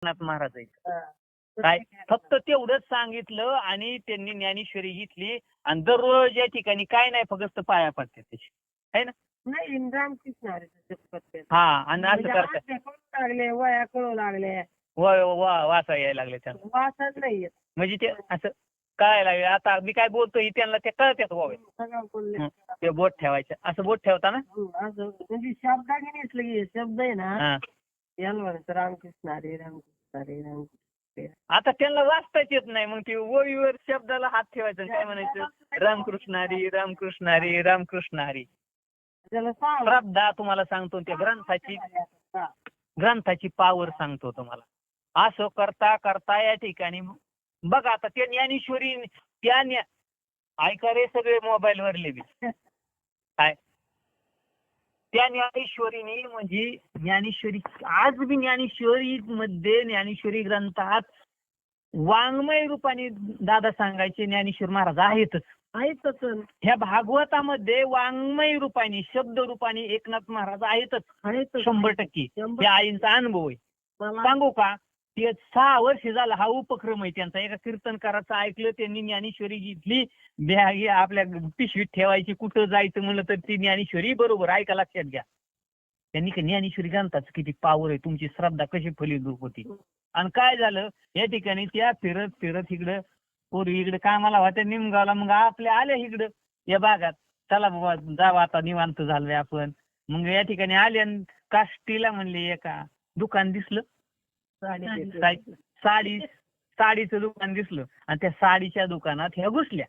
एकनाथ महाराज आहेत. हा. काय फक्त तेवढंच सांगितलं आणि त्यांनी ज्ञानेश्वरी घेतली आणि दररोज या ठिकाणी काय नाही फक्त पाया पडतात त्याची आहे ना. नाही रामकृष्ण हरीचं जप करते. हा आणि असं म्हणजे करतात आज्ञा कळू लागले, वया कळू लागले, वाचा यायला लागले त्यांना. वाचन नाही येत. म्हणजे ते असं कळायला लागले. आता मी काय बोलतोय त्यांना ते कळतात व्हावे. सगळं बोलले. ते बोट ठेवायचं असं बोट ठेवता ना. असं म्हणजे शब्दाने नेसलं की शब्द आहे ना हा. याला म्हणायचं रामकृष्ण हरी रामकृष्ण हरी रामकृष्ण हरी. आता त्यांना वाचताच येत नाही मग ते ओळीवर शब्दाला हात ठेवायचा आणि काय म्हणायचं रामकृष्ण हरी रामकृष्ण हरी रामकृष्ण हरी. त्याला सांग श्रद्धा तुम्हाला सांगतो त्या ग्रंथाची पावर सांगतो तुम्हाला. असं करता करता या ठिकाणी बघा आता त्या ज्ञानेश्वरी त्या ऐका रे सगळे मोबाईल वरले बी काय त्या ज्ञानेश्वरीने म्हणजे ज्ञानेश्वरी आज बी ज्ञानेश्वरी मध्ये ज्ञानेश्वरी ग्रंथात वाङ्मय रूपाने दादा सांगायचे ज्ञानेश्वर महाराज आहेतच. ह्या भागवतामध्ये वाङ्मय रूपाने शब्द रूपाने एकनाथ महाराज आहेतच 100%. हे आईंचा अनुभव आहे. सांगू का ते 6 वर्ष झाला हा उपक्रम आहे त्यांचा. एका कीर्तनकाराचं ऐकलं त्यांनी ज्ञानेश्वरी घेतली बॅग आपल्या पिशवीत ठेवायची कुठं जायचं म्हणलं तर ती ज्ञानेश्वरी बरोबर ऐका लक्षात घ्या. त्यांनी ज्ञानेश्वरी ग्रंथाचं किती पावर आहे तुमची श्रद्धा कशी फलीभूत होती. आणि काय झालं या ठिकाणी त्या फिरत फिरत इकडं पूर्वी इकडे कामाला होत्या निमगावला मग आपल्या आल्या इकडं या भागात चला बाबा जावा आता निवांत झालोय आपण. मग या ठिकाणी आले आणि काष्टीला म्हणले एका दुकान दिसलं साडीचं दुकान दिसलं आणि त्या साडीच्या दुकानात ह्या घुसल्या.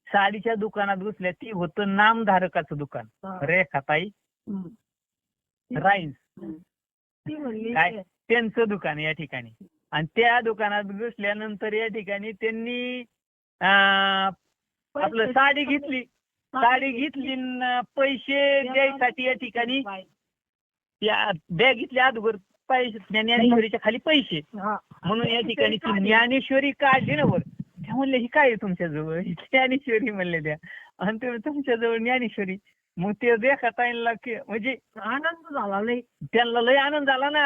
साडीच्या दुकानात घुसल्या ती होतं नामधारकाचं दुकान रेखाताई राईन्स काय त्यांचं दुकान या ठिकाणी. आणि त्या दुकानात घुसल्यानंतर या ठिकाणी त्यांनी आपलं साडी घेतली पैसे द्यायसाठी या ठिकाणी त्या बॅगीतल्या अगोदर पैसे ज्ञानेश्वरीच्या खाली पैसे म्हणून या ठिकाणी ती ज्ञानेश्वरी काढली ना वर. त्या म्हणले ही काय आहे तुमच्याजवळ ज्ञानेश्वरी म्हणले त्या आणि तुम्ही तुमच्याजवळ ज्ञानेश्वरी. मग ते रेखाताईंना म्हणजे आनंद झाला नाही त्यांना लय आनंद झाला ना.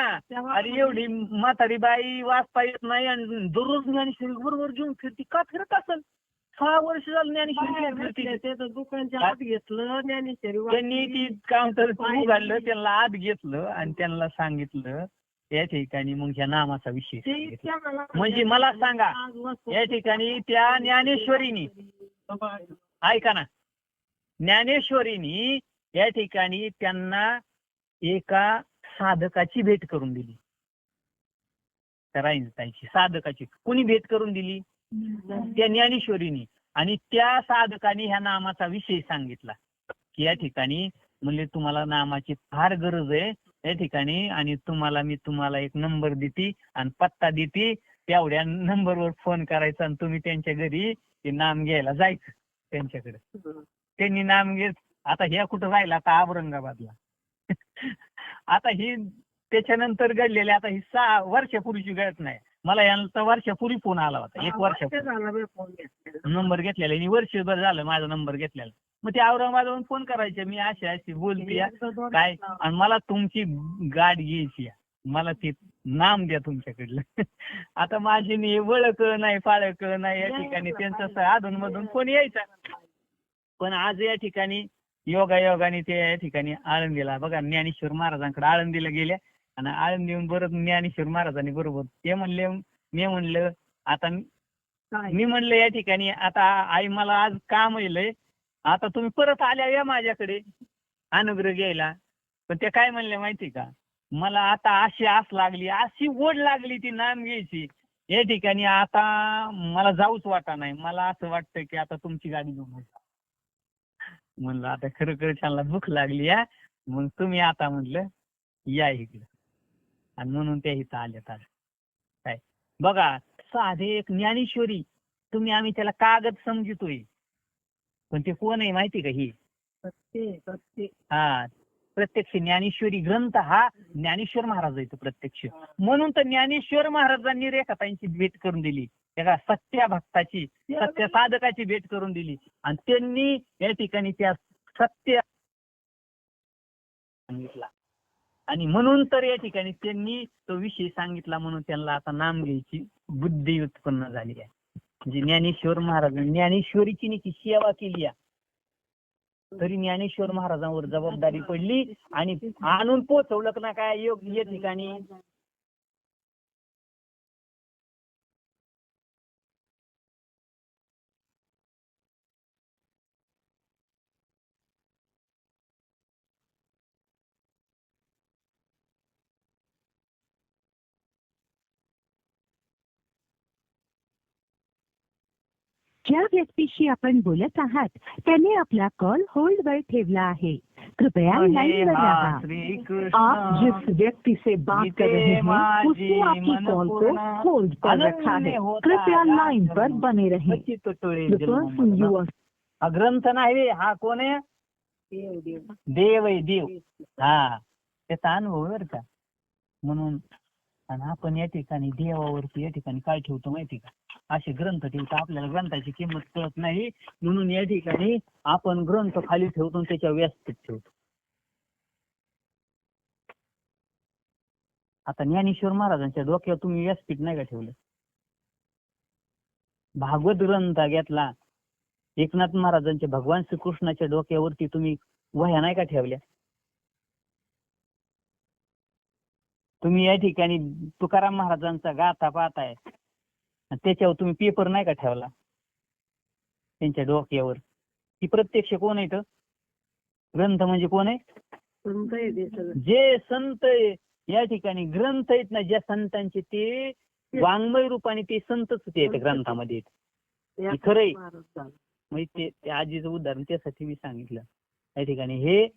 अरे एवढी म्हातारी बाई वाचता येत नाही आणि दररोज ज्ञानेश्वरी बरोबर घेऊन फिरती का फिरत असेल. 6 वर्ष झालं ज्ञानेश्वरी दुकानच्या आत घेतलं ज्ञानेश्वरी त्यांनी ती काउंटर उघडलं त्यांना आत घेतलं आणि त्यांना सांगितलं या ठिकाणी मग ह्या नामाचा विषय म्हणजे मला सांगा या ठिकाणी त्या ज्ञानेश्वरीनी ऐका ना ज्ञानेश्वरीनी या ठिकाणी त्यांना एका साधकाची भेट करून दिली. राईंची साधकाची कुणी भेट करून दिली त्या ज्ञानेश्वरीनी. आणि त्या साधकाने ह्या नामाचा विषय सांगितला की या ठिकाणी म्हणजे तुम्हाला नामाची फार गरज आहे या ठिकाणी आणि मी तुम्हाला एक नंबर देते आणि पत्ता देते तेवढ्या नंबरवर फोन करायचा आणि तुम्ही त्यांच्या घरी ते नाम घ्यायला जायचं त्यांच्याकडे. त्यांनी नाम घेत आता ह्या कुठं राहिला आता औरंगाबादला. आता ही त्याच्यानंतर घडलेली आता ही 6 वर्षापूर्वीची घडत नाही. मला यांचा वर्षापूर्वी फोन आला होता 1 वर्षापूर्वी नंबर घेतलेला आणि वर्षभर झालं माझा नंबर घेतलेला. मग ते औरंगाबादवरून फोन करायचे मी अशी बोलते काय आणि मला तुमची गाठ घ्यायची मला ते नाम द्या तुमच्याकडलं. आता माझी ओळख नाही पाळख नाही या ठिकाणी त्यांचं अधून मधून फोन यायचा. पण आज या ठिकाणी योगाने ते या ठिकाणी आळंदीला बघा ज्ञानेश्वर महाराजांकडे आळंदीला गेल्या आणि आळंदीहून बरोबर ज्ञानेश्वर महाराजांनी बरोबर ते म्हणले मी म्हणलं आता मी म्हणलं या ठिकाणी आता आई मला आज काम येलंय आता तुम्ही परत आल्या या माझ्याकडे अनुग्रह घ्यायला. पण ते काय म्हणले माहिती का मला आता अशी आस लागली अशी ओढ लागली ती नाम घ्यायची या ठिकाणी आता मला जाऊच वाटा नाही. मला असं वाटतं की आता तुमची गाडी घेऊन म्हणलं आता खरं त्यांना भूक लागली या मग तुम्ही आता म्हणलं या इकडं आणि म्हणून त्या इथं आल्यात आज. काय बघा साधे एक ज्ञानेश्वरी तुम्ही आम्ही त्याला कागद समजतोय पण ते कोण आहे माहिती का ही प्रत्यक्ष ज्ञानेश्वरी ग्रंथ हा ज्ञानेश्वर महाराज आहे प्रत्यक्ष. म्हणून तर ज्ञानेश्वर महाराजांनी रेखाताईंची भेट करून दिली एका सत्य भक्ताची सत्य साधकाची भेट करून दिली आणि त्यांनी या ठिकाणी त्या सत्य सांगितला आणि म्हणून तर या ठिकाणी त्यांनी तो विषय सांगितला, म्हणून त्यांना आता नाम घ्यायची बुद्धी उत्पन्न झाली आहे. म्हणजे ज्ञानेश्वर महाराजांनी ज्ञानेश्वरीची नीची सेवा केली आहे, तरी ज्ञानेश्वर महाराजांवर जबाबदारी पडली आणि आणून पोचवलं ना काय योग्य या ठिकाणी. ज्या व्यक्तीशी आपण बोलत आहात त्याने आपला कॉल होल्ड वर ठेवला आहे. कृपया लाइन पर रहा. आप जिस व्यक्ति से बात कर रहे हैं उसने आपकी कॉल को होल्ड पर रखा है. कृपया लाइन पर बने रहें. The person you are हा ग्रंथ नाही, हा कोण आहे? देव आहे, देव. हा त्याचा अनुभव आहे बरं का. म्हणून आणि आपण या ठिकाणी देवावरती या ठिकाणी काय ठेवतो माहिती का, असे ग्रंथ ठेवतो. आपल्याला ग्रंथाची किंमत कळत नाही, म्हणून या ठिकाणी आपण ग्रंथ खाली ठेवतो आणि त्याच्या व्यासपीठ ठेवतो. आता ज्ञानेश्वर महाराजांच्या डोक्यावर तुम्ही व्यासपीठ नाही का ठेवलं? भागवत ग्रंथ घेतला, एकनाथ महाराजांच्या भगवान श्रीकृष्णाच्या डोक्यावरती तुम्ही वह्या नाही का ठेवल्या? तुम्ही या ठिकाणी तुकाराम महाराजांचा गाथा पाहताय, त्याच्यावर तुम्ही पेपर नाही का ठेवला त्यांच्या डोक्यावर? ती प्रत्यक्ष कोण आहे? ग्रंथ म्हणजे कोण आहे? जे संत या ठिकाणी ग्रंथ आहेत ना, ज्या संतांचे ते वाङ्मय रूपाने ते संतच ते ग्रंथामध्ये खरंय. म्हणजे ते आजीचं उदाहरण त्यासाठी मी सांगितलं. या ठिकाणी हे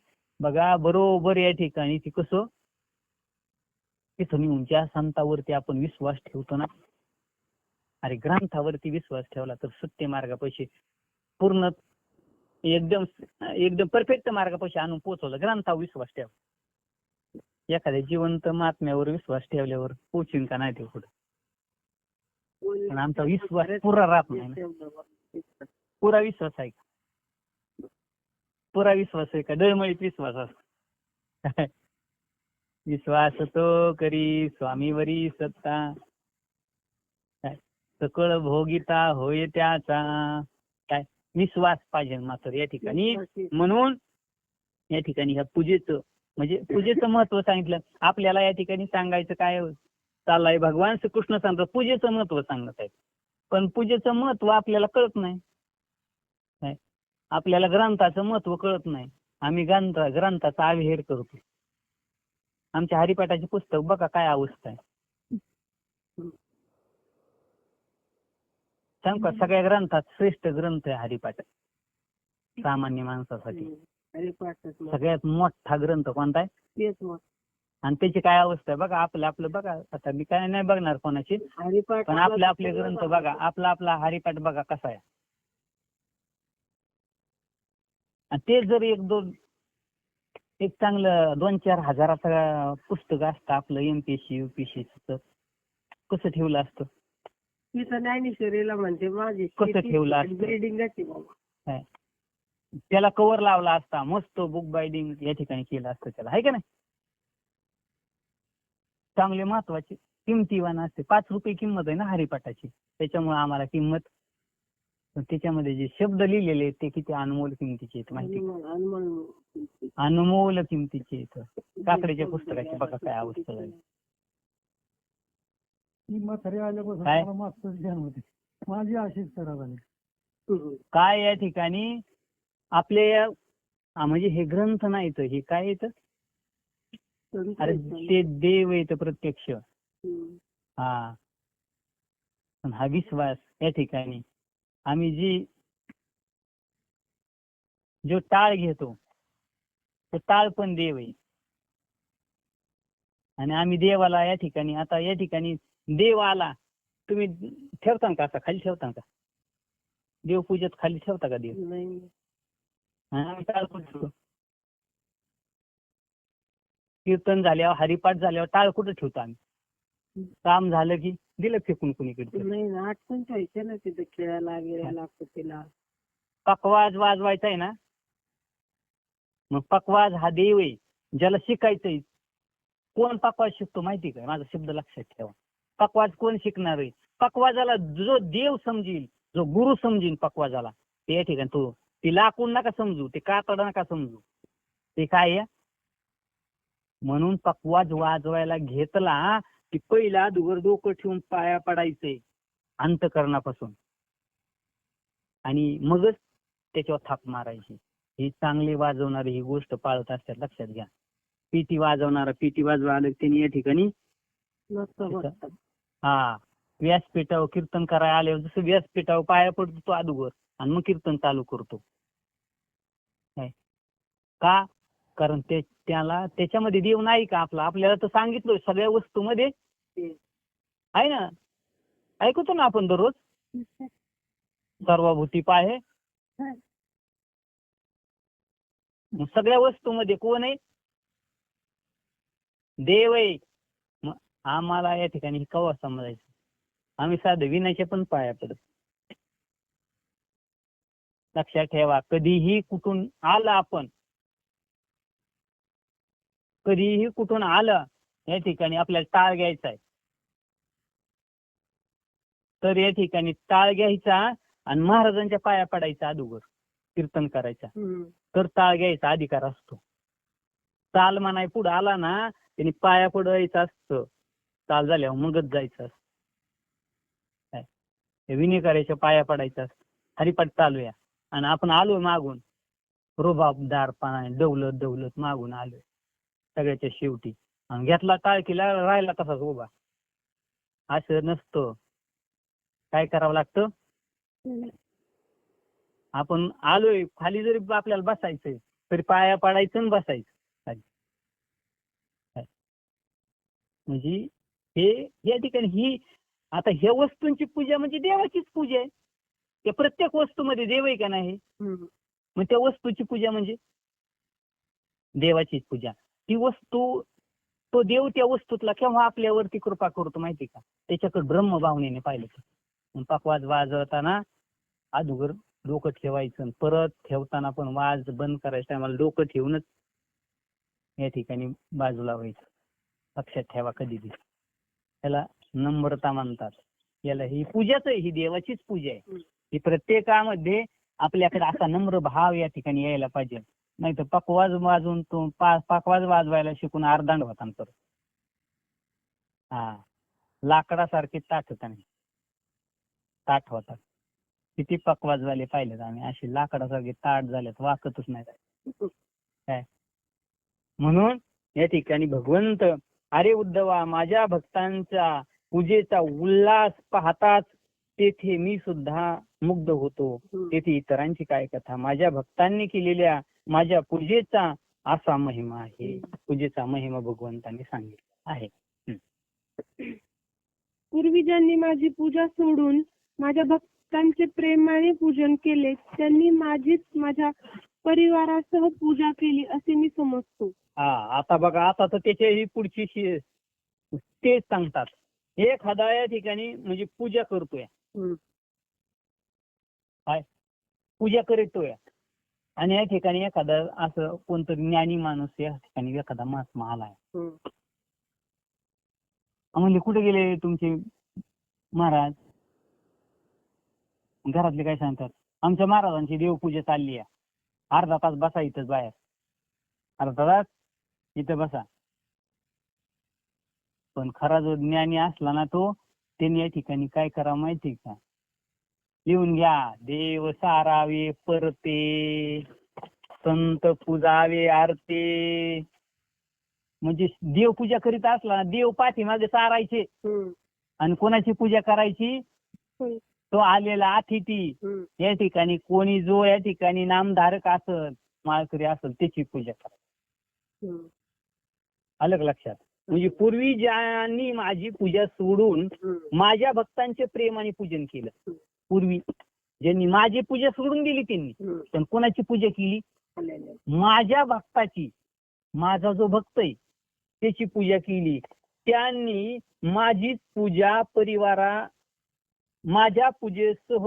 बघा बरोबर या ठिकाणी ती कसं तिथं मी ज्या संतावरती आपण विश्वास ठेवतो ना, अरे ग्रंथावरती विश्वास ठेवला तर सत्य मार्गापाशी पूर्ण एकदम एकदम परफेक्ट मार्गापाशी आणून पोहोचवलं. ग्रंथावर विश्वास ठेव. एखाद्या जिवंत महात्म्यावर विश्वास ठेवल्यावर पोचीन का नाही ते पुढे. पण आमचा विश्वास पुरा राहत नाही. पुरा विश्वास आहे का? पुरा विश्वास आहे का? डळमळीत विश्वास असतो. विश्वास तो करी स्वामीवरी सत्ता, सकळ भोगिता होय त्याचा. काय विश्वास पाहिजे मात्र या ठिकाणी. म्हणून या ठिकाणी ह्या पूजेचं म्हणजे पूजेचं महत्व सांगितलं आपल्याला. या ठिकाणी सांगायचं काय चाललंय, भगवान श्रीकृष्ण सांगतात पूजेचं महत्व सांगत आहेत, पण पूजेचं महत्व आपल्याला कळत नाही. आपल्याला ग्रंथाचं महत्व कळत नाही. आम्ही ग्रंथाचा अविहेर करतो. आमच्या हरिपाठाचे पुस्तक बघा काय अवस्था आहे. सांग का, सगळ्या ग्रंथात श्रेष्ठ ग्रंथ आहे हरिपाठ. सामान्य माणसासाठी सगळ्यात मोठा ग्रंथ कोणता आहे? आणि त्याची काय अवस्था आहे बघा. आपलं बघा. आता मी काय नाही बघणार कोणाची, पण आपले ग्रंथ बघा. आपला हरिपाठ बघा कसा आहे. आणि ते जर एक चांगलं 2-4 हजाराचं पुस्तक असतं आपलं MPSC UPSC कसं ठेवलं असतं? ज्ञानेश्वरीला म्हणते माझी कसं ठेवलं असतं? बिल्डिंगाची बाबा. त्याला कव्हर लावला असता, मस्त बुक बाइंडिंग या ठिकाणी केलं असतं त्याला, आहे का नाही? चांगले महत्वाचे किमतीवान असते. 5 रुपये किंमत आहे ना हरिपाठाची, त्याच्यामुळे आम्हाला किंमत. त्याच्यामध्ये जे शब्द लिहिलेले आहेत ते किती अनमोल किमतीचे आहेत माहिती? अनमोल किमतीचे आहेत. काकड्याच्या पुस्तकाची बघा काय अवस्था झाली. काय माझी अशीच खराब झाली. काय या ठिकाणी आपले म्हणजे हे ग्रंथ नाही तर हे काय येतं? अरे ते देव येतं प्रत्यक्ष. हा हा विश्वास या ठिकाणी आम्ही जो टाळ घेतो तो टाळ पण देव आहे. आणि आम्ही देवाला या ठिकाणी आता या ठिकाणी देव आला, तुम्ही ठेवता का? असा खाली ठेवता का? देव पूजेत खाली ठेवता का देव? आम्ही टाळ ठेवतो. कीर्तन झाल्यावर हरिपाठ झाल्यावर टाळ कुठं ठेवतो आम्ही? काम झालं की दिलं फेकून कुणीकडे. नाही आठवण ठेवायचं ना तिथे खेळायला गेला तिला. पकवाज वाजवायचा आहे ना, मग पकवाज हा देव आहे. ज्याला शिकायचंय कोण पकवाज शिकतो माहिती का? माझा शब्द लक्षात ठेवा. पकवाज कोण शिकणार आहे? पकवाजाला जो देव समजील, जो गुरु समजील पकवाजाला, ते या ठिकाणी तो ती लाकूड नका समजू, ते कातडा नका समजू. ते काय आहे? म्हणून पकवाज वाजवायला घेतला की पहिला अगोदर डोकं ठेवून पाया पडायचे अंतकरणापासून, आणि मगच त्याच्यावर थाप मारायची. ही चांगले वाजवणारे ही गोष्ट पाळत असतात, लक्षात घ्या. पिटी वाजवणारा पिटी वाजवायला त्यांनी या ठिकाणी मस्त बोलतात. हा व्यासपीठावर कीर्तन करायला आल्यावर जसं व्यासपीठावर पाया पडतो तो अगोदर आणि मग कीर्तन चालू करतो. काय? का? कारण त्याला त्याच्यामध्ये देव नाही का आपला? आपल्याला तर सांगितलं सगळ्या वस्तूमध्ये आहे ना, ऐकतो ना आपण दररोज, सर्वभूती पाहे. मग सगळ्या वस्तूमध्ये कोण आहे? देव आहे. मग आम्हाला या ठिकाणी केव्हा समजायचं? आम्ही साधं विनाच्या पण पाया पडत. लक्षात ठेवा, कधीही कुठून आलं आपण, कधीही कुठून आलं या ठिकाणी आपल्याला टाळ घ्यायचा आहे. तर या ठिकाणी टाळ घ्यायचा आणि महाराजांच्या पाया पडायचा अगोदर कीर्तन करायचा, तर टाळ घ्यायचा अधिकार असतो. चाल म्हणाय पुढे आला ना, त्यांनी पाया पडायचं असतं. चाल झाल्यावर मगच जायचं असतं. विनय करायच्या पाया पडायचं असतं. हरिपाठ चालू आहे आणि आपण आलोय मागून, रुबाबदारपणा दौलत दौलत मागून आलोय सगळ्याच्या शेवटी, आणि घेतला टाळ केला राहिला तसाच उभा. असं नसतं. काय करावं लागतं? आपण आलोय खाली जरी आपल्याला बसायचंय तरी पाया पडायचं आणि बसायचं खाली. म्हणजे हे या ठिकाणी ही आता ह्या वस्तूंची पूजा म्हणजे देवाचीच पूजा आहे. त्या प्रत्येक वस्तूमध्ये देव आहे का नाही? मग त्या वस्तूची पूजा म्हणजे देवाचीच पूजा. ती वस्तू, तो देव त्या वस्तूतला केव्हा आपल्यावरती कृपा करतो माहिती का? त्याच्याकडे ब्रह्म भावनेने पाहिलं तर. पकवाज वाजवताना अगोदर डोकं ठेवायचं, परत ठेवताना पण वाज बंद करायचं आम्हाला डोकं ठेवूनच या ठिकाणी बाजूला व्हायचं. लक्षात ठेवा कधी बी. त्याला नम्रता म्हणतात. याला ही पूजाच आहे, ही देवाचीच पूजा आहे. ही प्रत्येकामध्ये आपल्याकडे असा नम्र भाव या ठिकाणी यायला पाहिजे. नाही तर पकवाज वाजवून तो पकवाज वाजवायला शिकून अर्धांड होता तर हा लाकडासारखे ताठ होता नाही, ताठ होतात. किती पकवाजवाले पाहिलेत आम्ही, असे लाकडासारखे ताट झालेत, वाकतच नाही काय. म्हणून या ठिकाणी भगवंत, अरे उद्धवा, माझ्या भक्तांचा पूजेचा उल्हास पाहताच तेथे मी सुद्धा मुग्ध होतो. तेथे इतरांची काय कथा, माझ्या भक्तांनी केलेल्या माझ्या पूजेचा असा महिमा आहे. पूजेचा महिमा भगवंतांनी सांगितला आहे. पूर्वीजांनी माझी पूजा सोडून माझ्या भक्तांचे प्रेमाने पूजन केले. त्यांनी माझीच माझ्या परिवारासह पूजा केली असे मी समजतो. आता बघा, आता तर त्याची पुढची तेच सांगतात. एखादा या ठिकाणी म्हणजे पूजा करतोय, काय पूजा करतोय, आणि या ठिकाणी एखादा असं कोणतरी ज्ञानी माणूस या ठिकाणी एखादा महात्मा आलाय. म्हणजे कुठे गेले तुमचे महाराज? घरातले काय सांगतात? आमच्या महाराजांची देवपूजा चालली आहे, अर्धा तास बसा इथंच बाहेर, अर्धा तास इथं बसा. पण खरा जो ज्ञानी असला ना, तो त्यांनी या ठिकाणी काय करावं माहिती का? लिहून घ्या. देव सारावे परते, संत पूजावे आरते. म्हणजे देवपूजा करीत असला, देव पाठीमागे सारायचे आणि कोणाची पूजा करायची? तो आलेला अतिथी. या ठिकाणी कोणी जो या ठिकाणी नामधारक असेल, माळकरी असेल, त्याची पूजा करायची. अलग लक्षात. म्हणजे पूर्वी ज्यांनी माझी पूजा सोडून माझ्या भक्तांचे प्रेमाने पूजन केलं, पूर्वी ज्यांनी माझी पूजा सोडून दिली त्यांनी, पण कोणाची पूजा केली? माझ्या भक्ताची. माझा जो भक्त आहे त्याची पूजा केली. त्यांनी माझी पूजा माझ्या पूजासह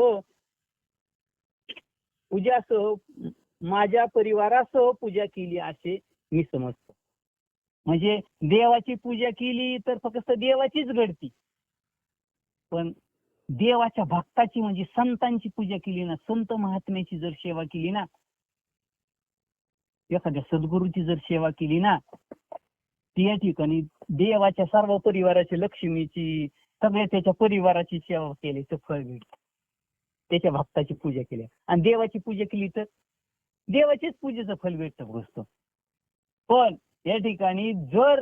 माझ्या परिवारासह पूजा केली असे मी समजतो. म्हणजे देवाची पूजा केली तर फक्त देवाचीच घडती, पण देवाच्या भक्ताची म्हणजे संतांची पूजा केली ना, संत महात्म्याची जर सेवा केली ना, एखाद्या सद्गुरूची जर सेवा केली ना, ती या ठिकाणी देवाच्या सर्व परिवाराची, लक्ष्मीची, सगळ्या त्याच्या परिवाराची सेवा केली तर फळ भेटतं. त्याच्या भक्ताची पूजा केली आणि देवाची पूजा केली तर देवाचीच पूजेचं फल भेटतं गोष्ट. पण या ठिकाणी जर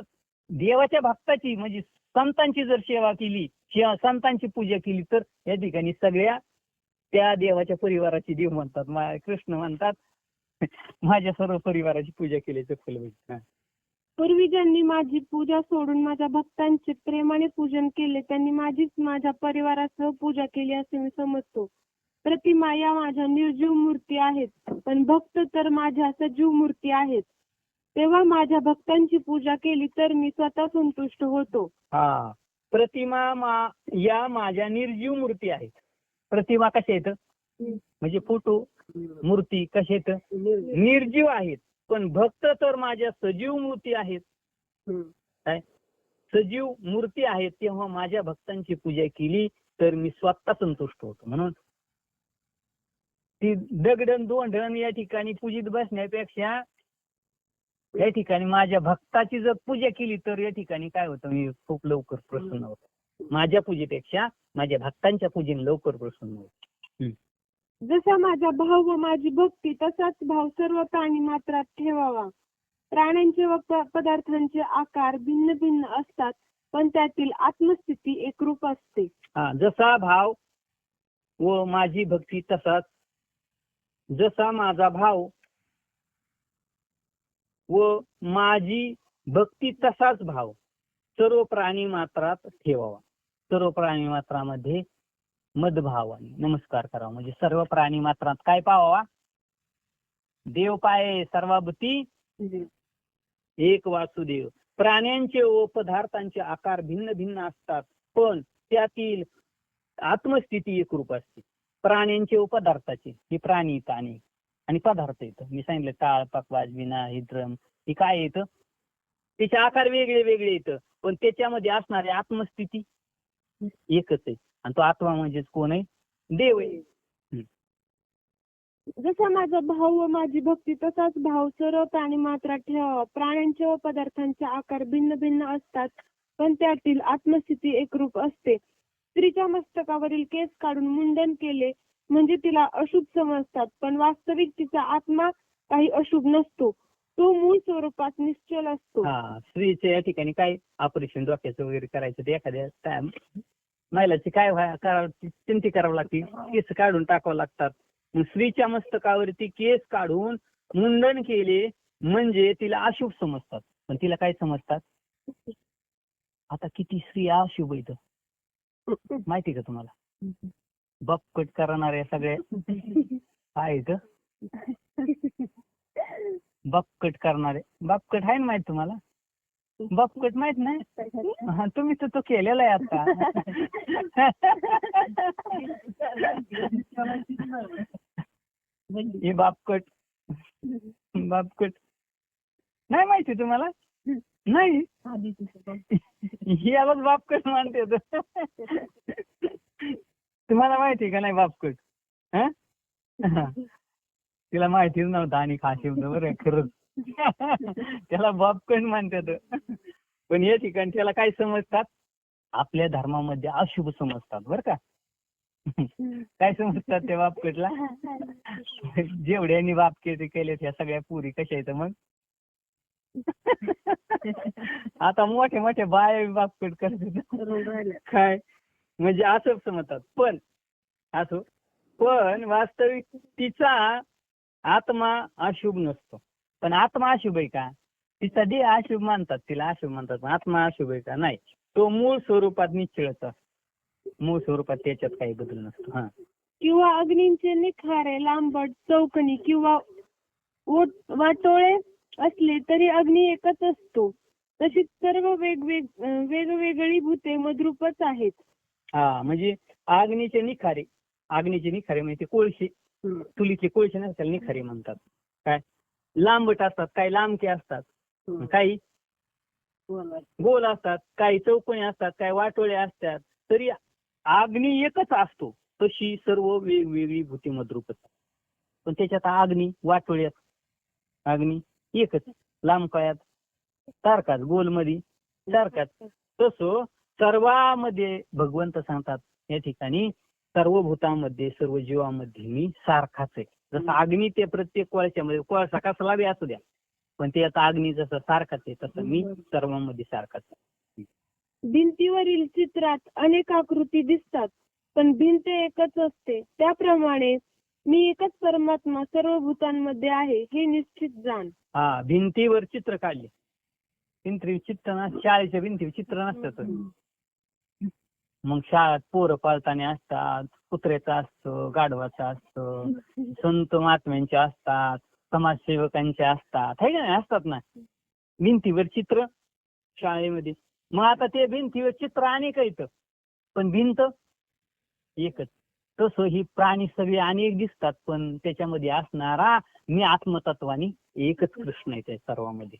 देवाच्या भक्ताची म्हणजे संतांची जर सेवा केली, संतांची पूजा केली तर या ठिकाणी सगळ्या त्या देवाच्या परिवाराची देव म्हणतात, कृष्ण म्हणतात माझ्या सर्व परिवाराची पूजा केल्याचं फल भेटतं. पूर्वी ज्यांनी माझी पूजा सोडून माझ्या भक्तांचे प्रेमाने पूजन केले त्यांनी माझीच माझ्या परिवारासह पूजा केली असे मी समजतो. प्रतिमा या माझ्या निर्जीव मूर्ती आहेत, पण भक्त तर माझ्या सजीव मूर्ती आहेत. तेव्हा माझ्या भक्तांची पूजा केली तर मी स्वतः संतुष्ट होतो. हा, प्रतिमा या माझ्या निर्जीव मूर्ती आहेत. प्रतिमा कशा आहेत म्हणजे फोटो, मूर्ती कशा आहेत निर्जीव आहेत, पण भक्त तर माझ्या सजीव मूर्ती आहेत. काय सजीव मूर्ती आहेत, तेव्हा माझ्या भक्तांची पूजा केली तर मी स्वतः संतुष्ट होतो. म्हणून ती दगडण दोंडण या ठिकाणी पूजित बसण्यापेक्षा या ठिकाणी माझ्या भक्ताची जर पूजा केली तर या ठिकाणी काय होतं, मी खूप लवकर प्रसन्न होतो. माझ्या पूजेपेक्षा माझ्या भक्तांच्या पूजेने लवकर प्रसन्न होतो. जसा माझा भाव व माझी भक्ती तसाच भाव सर्व प्राणी मात्रात ठेवावा. प्राण्यांचे व पदार्थांचे आकार भिन्न भिन्न असतात, पण त्यातील आत्मस्थिती एकरूप असते. जसा भाव व माझी भक्ती तसाच, जसा माझा भाव व माझी भक्ती तसाच भाव सर्व प्राणी मात्रात ठेवावा. सर्व प्राणी मात्रामध्ये मदभावाने नमस्कार करावा. म्हणजे सर्व प्राणी मात्रात काय पावावा, देव पाये सर्वाभूती एक वासुदेव. प्राण्यांचे व पदार्थांचे आकार भिन्न भिन्न असतात, पण त्यातील आत्मस्थिती एकरूप असते. प्राण्यांचे व पदार्थाचे, हे प्राणी येतं आणि पदार्थ येतं. मी सांगितलं टाळ, पकवाज, विना, हिद्रम, हे काय येतं, त्याचे आकार वेगळे वेगळे येतं, पण त्याच्यामध्ये असणारी आत्मस्थिती एकच आहे. आणि तो आत्मा म्हणजेच कोण आहे, देव आहे. जसा माझा भाव व माझी भक्ती तसाच भाव सर्व प्राणी मात्रात ठेवावा. प्राण्यांचे व पदार्थांचे आकार भिन्न भिन्न असतात, पण त्यातील आत्मस्थिती एकरूप असते. स्त्रीच्या मस्तकावरील केस काढून मुंडन केले म्हणजे तिला अशुभ समजतात, पण वास्तविक तिचा आत्मा काही अशुभ नसतो. तो मूळ स्वरूपात निश्चल असतो. स्त्रीच्या या ठिकाणी काय ऑपरेशन डोक्याचं वगैरे करायचं, ते एखाद्या महिलाची काय करावं, चिंती करावं लागते, केस काढून टाकावं लागतात. स्त्रीच्या मस्तकावरती केस काढून मुंडन केले म्हणजे तिला अशुभ समजतात, पण तिला काय समजतात. आता किती स्त्री अशुभ आहेत माहिती का तुम्हाला, बपकट करणाऱ्या सगळ्या आहेत, बपकट करणारे. बपकट आहे ना माहित तुम्हाला, बपकट माहित नाही, तुम्ही तर तो केलेला आहे आता. हे बापकट नाही माहिती तुम्हाला, नाही यालाच बापकट मानते. तुम्हाला माहिती का नाही बापकट, तिला माहितीच नव्हतं आणि खाशी बरं खरंच. त्याला बापकट म्हणतात, पण या ठिकाणी त्याला काय समजतात, आपल्या धर्मामध्ये अशुभ समजतात बरं का. काय समजतात त्या बापकटला, जेवढ्यांनी बापकेट केले त्या सगळ्या पुरी कशा आहेत मग. आता मोठे मोठे बाय बापकट करतात काय, म्हणजे असं समजतात. पण असो, पण वास्तविक तिचा आत्मा अशुभ नसतो. पण आत्मा अशुभ आहे का, तिचा देह अशुभ मानतात, तिला अशुभ म्हणतात, पण आत्मा अशुभ आहे का, नाही. तो मूळ स्वरूपात निश्चळच असतो, मूळ स्वरूपात त्याच्यात काही बदल नसतो. किंवा अग्नींचे निखारे लांबट चौकणी किंवा वाटोळे असले तरी अग्नी एकच असतो. तशीच सर्व वेगवेगळी भूते मद्रूपच आहेत. म्हणजे अग्नीचे निखारे म्हणजे कोळशे, चुलीचे कोळशे नसतात निखारे म्हणतात. काय लांबट असतात, काही लांबके असतात, काही गोल असतात, काही चौकोनी असतात, काही वाटोळे असतात, तरी अग्नी एकच असतो. तशी सर्व वेगवेगळी भूतिमत रूप असतात. पण त्याच्यात अग्नी वाटोळ्यात अग्नी एकच, लांब काळात सारखाच, गोल मध्ये सारखाच. तसं सर्वांमध्ये भगवंत सांगतात या ठिकाणी सर्व भूतांमध्ये सर्व जीवामध्ये मी सारखाच आहे. जसं अग्नी ते प्रत्येक कोळशामध्ये, कोळसा कसला बी असू द्या, पण ते आता अग्नी जसं सारखाच आहे तसं मी सर्वांमध्ये सारखाच आहे. भिंतीवरील चित्रात अनेक आकृती दिसतात, पण भिंत एकच असते. त्याप्रमाणे मी एकच परमात्मा सर्व भूतांमध्ये आहे हे निश्चित जाण. हा, भिंतीवर चित्र काढले. भिंतीवर चित्र ना, शाळेच्या भिंतीवर चित्र नसतात. मग शाळेत पोरं पाळताना असतात, कुत्र्याचं असतं, गाढवाचं असतं, संत महात्म्यांचे असतात, समाजसेवकांचे असतात, है का नाही, असतात ना भिंतीवर चित्र शाळेमध्ये. मग आता ते भिंतीवर चित्र अनेक आहेत, पण भिंत एकच. तसं ही प्राणी सगळे अनेक दिसतात, पण त्याच्यामध्ये असणारा मी आत्मतत्वानी एकच कृष्ण आहे त्या सर्वांमध्ये.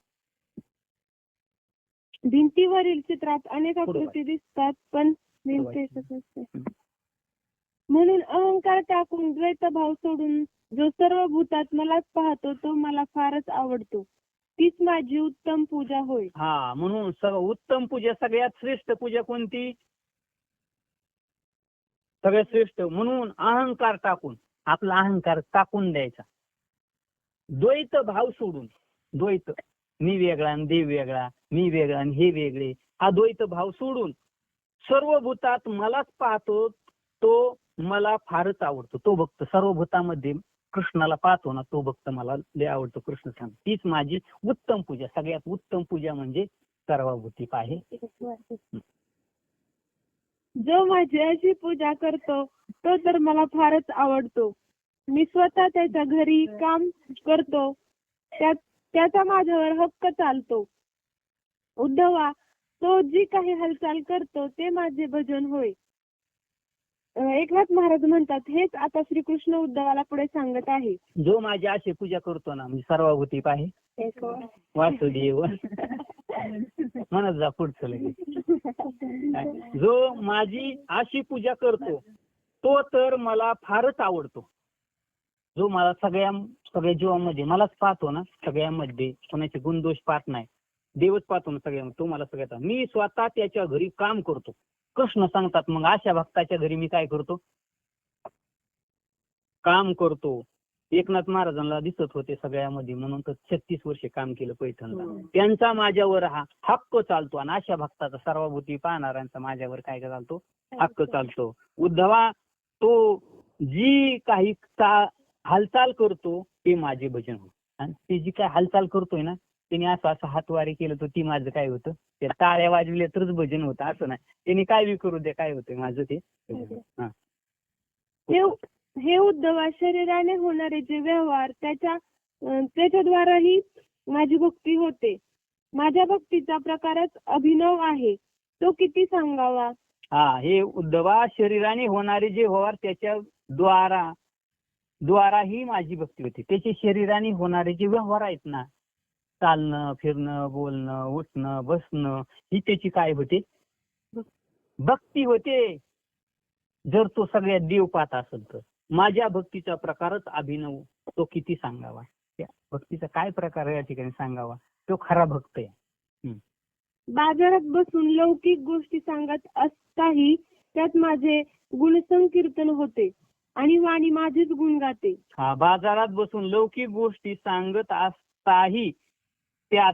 भिंतीवरील चित्रात अनेक आकृती दिसतात, पण भिंत एकच असते. म्हणून अहंकार टाकून द्वैत भाव सोडून जो सर्व भूतात मलाच पाहतो तो मला फारच आवडतो. तीच माझी उत्तम पूजा होय. हा, म्हणून उत्तम पूजा, सगळ्यात श्रेष्ठ पूजा कोणती? सगळ्यात श्रेष्ठ. म्हणून अहंकार टाकून, आपला अहंकार टाकून द्यायचा, द्वैत भाव सोडून. द्वैत, मी वेगळा आणि देव वेगळा, मी वेगळा आणि हे वेगळे, हा द्वैत भाव सोडून सर्व भूतात मलाच पाहतो तो मला फारच आवडतो. तो भक्त सर्व भूतामध्ये कृष्णाला पाहतो ना, तो भक्त मला लय आवडतो. कृष्ण सांग, तीच माझी उत्तम पूजा. सगळ्यात उत्तम पूजा म्हणजे सर्वभूती पाहे. जो माझी अशी पूजा करतो तो तर मला फारच आवडतो. मी स्वतः त्याच्या घरी काम करतो, त्याचा माझ्यावर हक्क चालतो. उद्धवा, तो जी काही हालचाल करतो ते माझे भजन होय. एकनाथ महाराज म्हणतात, हेच आता श्रीकृष्ण उद्धवाला पुढे सांगत आहे. जो माझी अशी पूजा करतो ना, म्हणजे सर्वभूती पाहे वासुदेव म्हणत जा पुढचं लगेच. जो माझी अशी पूजा करतो तो तर मला फारच आवडतो. जो मला सगळ्या जीवांमध्ये मलाच पाहतो ना, सगळ्यामध्ये कोणाचे गुणदोष पाहत नाही, देवच पाहतो ना सगळ्यामध्ये, तो मला सगळ्यात. मी स्वतः त्याच्या घरी काम करतो. कृष्ण सांगतात, मग अशा भक्ताच्या घरी मी काय करतो? काम करतो. एकनाथ महाराजांना दिसत होते सगळ्यामध्ये, म्हणून तर 36 वर्षे काम केलं पैठणला. त्यांचा माझ्यावर हा हक्क चालतो, आणि अशा भक्ताचा सर्वभूती पाहणाऱ्यांचा माझ्यावर काय चालतो? हक्क चालतो. उद्धवा, तो जी काही हालचाल करतो ते माझे भजन होत. आणि ते जी काय हालचाल करतोय ना, त्याने असं हातवारे केलं तर ती माझं काय होतं? ते टाळ्या वाजविल्या तरच भजन होतं असं नाही. त्यांनी काय बी करू दे, काय होतं माझं ते. हे उद्धवा, शरीराने होणारे जे व्यवहार त्याच्याद्वाराही माझी भक्ती होते. माझ्या भक्तीचा प्रकारच अभिनव आहे, तो किती सांगावा. हा, हे उद्धवा, शरीराने होणारे जे व्यवहार त्याच्या द्वारा ही माझी भक्ती होते. त्याचे शरीराने होणारे जे व्यवहार आहेत ना, चालणं, फिरणं, बोलणं, उठणं, बसणं, ही त्याची काय होते? भक्ती होते. जर तो सगळ्यात देव पाहत असेल तर माझ्या भक्तीचा प्रकारच अभिनव, तो किती सांगावा. त्या भक्तीचा काय प्रकार या ठिकाणी सांगावा, तो खरा भक्त आहे. बाजारात बसून लौकिक गोष्टी सांगत असताही त्यात माझे गुणसंकीर्तन होते आणि वाणी माझेच गुण गाते. हा, बाजारात बसून लौकिक गोष्टी सांगत असताही त्यात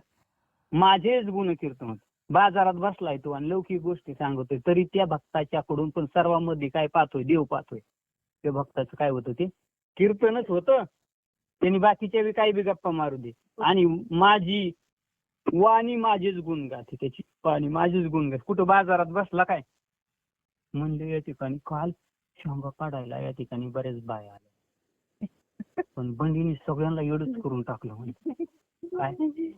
माझेच गुणकीर्तन होते. बाजारात बसलाय तो आणि लौकिक गोष्टी सांगतोय, तरी त्या भक्ताच्याकडून पण सर्वांमध्ये काय पाहतोय? देव पाहतोय. त्या भक्ताचं काय होतं? ते कीर्तनच होतं. त्यांनी बाकीच्या बी काही बी गप्पा मारू दे, आणि माझी वाणी माझेच गुण गाते. त्याची वाणी माझेच गुण गाते. कुठं बाजारात बसला काय म्हणले, या ठिकाणी काल शेंगा काढायला या ठिकाणी बरेच बाया आल्या, पण बंडीने सगळ्यांना एवढंच करून टाकलं. म्हणजे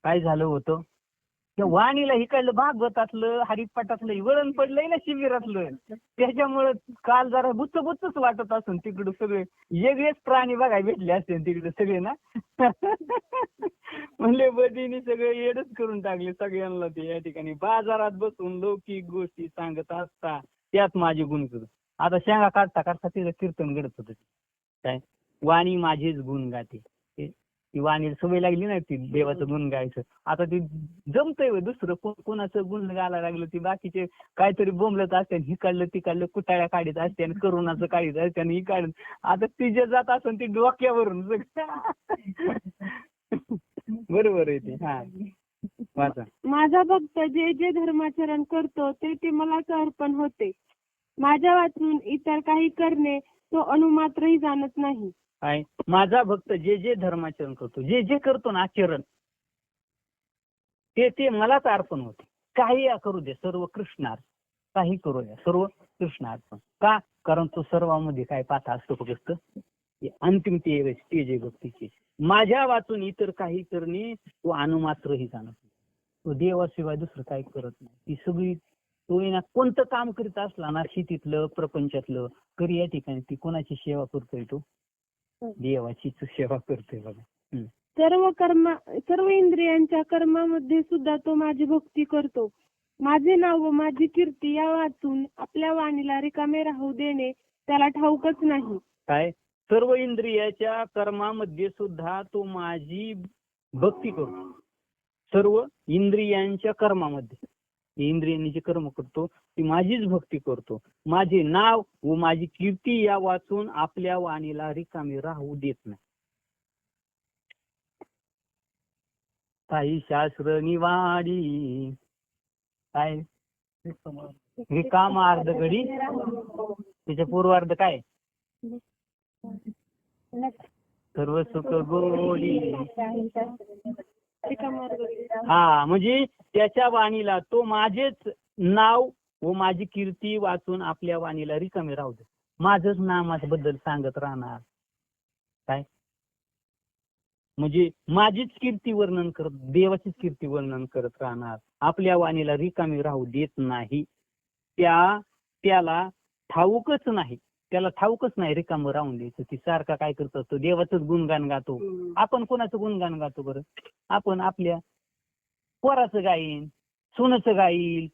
काय झालं होतं? त्या वाणीला इकडलं भागवतातलं, हरिपाठातलं वळण पडलंय ना शिबिरातलं, त्याच्यामुळं काल जरा बुच्च वाटत असून तिकडे सगळे वेगळेच प्राणी बघायला भेटले असते तिकडे सगळे ना. म्हणले बदीने सगळे येडच करून टाकले सगळ्यांना ते या ठिकाणी बाजारात बसून लौकिक गोष्टी सांगत असता त्यात माझे गुण करत. आता शेंगा काढता काढता तिचं कीर्तन घडत होतं. काय वाणी माझेच गुण गाते. ती वाणी सवय लागली नाही ती देवाचं गुण गायचं. आता ती जमतंय दुसरं कोणाचं गुण गायला लागलं ती बाकीचे काहीतरी बोंबलत असते ही काढलं ती काढलं कुटाळ्या काढीत असते आणि करोनाचं काढीत असते आणि ही काढत. आता ती जे जात असेल ती डोक्यावरून बरोबर आहे ते. हा वाचा. माझा भक्त जे जे धर्माचरण करतो ते ते मलाच अर्पण होते. माझ्या वाचून इतर काही करणे तो अणुमात्रही जाणत नाही. काय माझा भक्त जे जे धर्माचरण करतो जे जे करतो ना आचरण ते ते मलाच अर्पण होते. काही करू दे सर्व कृष्णार्पण. काही करू द्या सर्व कृष्णार्पण. का? कारण तो सर्वांमध्ये काय पाहता असतो फक्त अंतिम ते जे भक्तीची. माझ्या वाचून इतर काही करणे तो अणुमात्रही जाणत नाही. तो देवाशिवाय दुसरं काही करत नाही. ती सगळी तो ना कोणतं काम करीत असला ना शेतीतलं प्रपंचातलं तरी या ठिकाणी ती कोणाची सेवा करतोय तो देवाचीच सेवा करतोय बघा. सर्व इंद्रियांच्या कर्मामध्ये सुद्धा तो माझी भक्ती करतो. माझे नाव व माझी कीर्ती या वाचून आपल्या वाणीला रिकामे राहू देणे त्याला ठाऊकच नाही. काय सर्व इंद्रियाच्या कर्मामध्ये सुद्धा तो माझी भक्ती करतो. सर्व इंद्रियांच्या कर्मामध्ये इंद्रियांनी जे कर्म करतो ती माझीच भक्ती करतो. माझे नाव व माझी कीर्ती या वाचून आपल्या वाणीला रिकामी राहू देत नाही. काही शास्त्र निवाडी काय रिकामा अर्ध घडी त्याच्या पूर्वार्ध काय सर्व सुख गोडी. हा म्हणजे त्याच्या वाणीला तो माझेच नाव व माझी कीर्ती वाचून आपल्या वाणीला रिकामी राहू दे. माझंच नामाबद्दल सांगत राहणार. काय म्हणजे माझीच कीर्ती वर्णन करत देवाचीच कीर्ती वर्णन करत राहणार. आपल्या वाणीला रिकामी राहू देत नाही. त्याला ठाऊकच नाही. त्याला ठाऊकच नाही रिकामं राहून द्यायचं. ती सारखा काय करत असतो देवाचंच गुणगान गातो. आपण कोणाचं गुणगान गातो बरं? आपण आपल्या पोराचं गाईन सुनाचं गाईल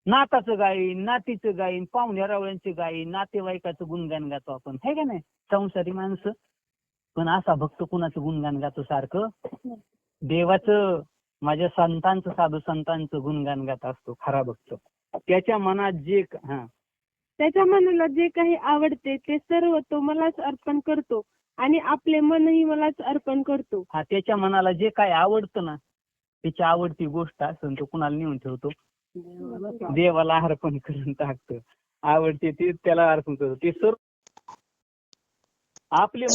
नाताचं गाईन नातीचं गाईन पाहुण्या रावळ्यांचं गाईन नातेवाईकाचं गुणगान गातो आपण. हे का नाही संसारी माणसं. पण असा भक्त कुणाचं गुणगान गातो सारखं? देवाचं माझ्या संतांचं साधू संतांचं गुणगान गात असतो खरा भक्त. त्याच्या मनात त्याच्या मनाला जे काही आवडते ते सर्व तो मलाच अर्पण करतो आणि आपले मनही मलाच अर्पण करतो. हा त्याच्या मनाला जे काय आवडतं ना त्याची आवडती गोष्ट असेल तो कुणाला नेऊन ठेवतो देवाला अर्पण करून टाकतो. आवडते ते त्याला अर्पण करतो. ते सर्व आपले